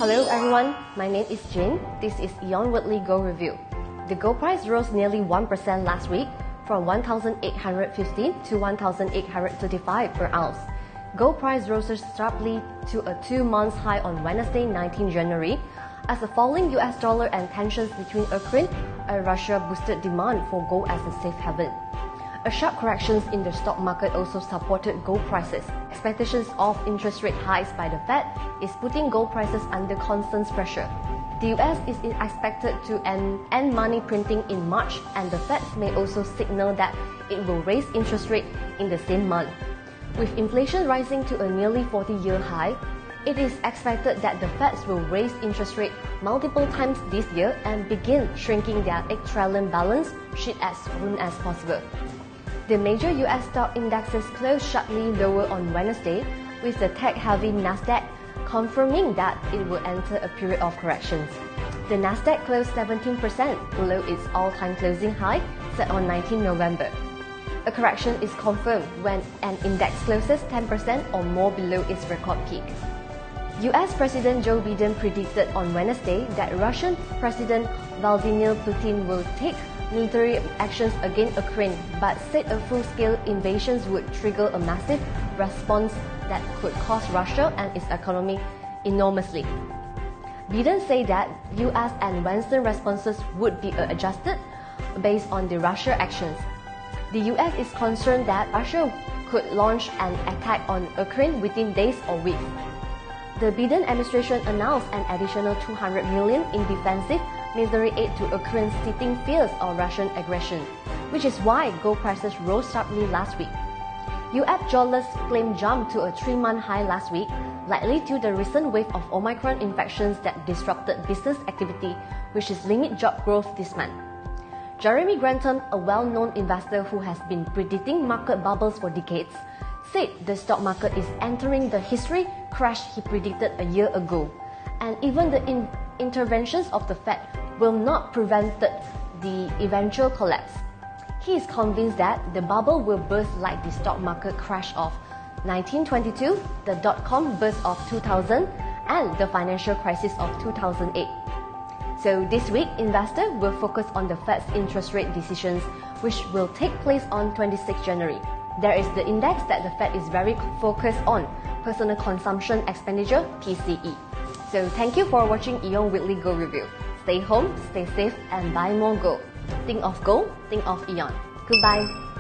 Hello everyone, my name is Jane. This is EION Weekly Gold Review. The gold price rose nearly 1% last week from 1,815 to 1,835 per ounce. Gold price rose sharply to a 2-month high on Wednesday, 19 January, as the falling US dollar and tensions between Ukraine and Russia boosted demand for gold as a safe haven. A sharp correction in the stock market also supported gold prices. Expectations of interest rate hikes by the Fed is putting gold prices under constant pressure. The US is expected to end money printing in March, and the Fed may also signal that it will raise interest rate in the same month. With inflation rising to a nearly 40-year high, it is expected that the Fed will raise interest rate multiple times this year and begin shrinking their $8 trillion balance sheet as soon as possible. The major US stock indexes closed sharply lower on Wednesday, with the tech-heavy Nasdaq confirming that it will enter a period of corrections. The Nasdaq closed 17% below its all-time closing high set on 19 November. A correction is confirmed when an index closes 10% or more below its record peak. US President Joe Biden predicted on Wednesday that Russian President Vladimir Putin will take military actions against Ukraine, but said a full-scale invasion would trigger a massive response that could cost Russia and its economy enormously. Biden said that US and Western responses would be adjusted based on the Russia actions. The US is concerned that Russia could launch an attack on Ukraine within days or weeks. The Biden administration announced an additional $200 million in defensive military aid to Ukraine, citing fears of Russian aggression, which is why gold prices rose sharply last week. US jobless claim jumped to a 3-month high last week, likely due to the recent wave of Omicron infections that disrupted business activity, which is limit job growth this month. Jeremy Grantham, a well-known investor who has been predicting market bubbles for decades, said the stock market is entering the history crash he predicted a year ago, and even the interventions of the Fed will not prevent the eventual collapse. He is convinced that the bubble will burst like the stock market crash of 1922, the dot-com burst of 2000, and the financial crisis of 2008. So this week, investors will focus on the Fed's interest rate decisions, which will take place on 26 January. There is the index that the Fed is very focused on, personal consumption expenditure, PCE. So thank you for watching EION Weekly Gold Review. Stay home, stay safe, and buy more gold. Think of gold, think of EION. Goodbye.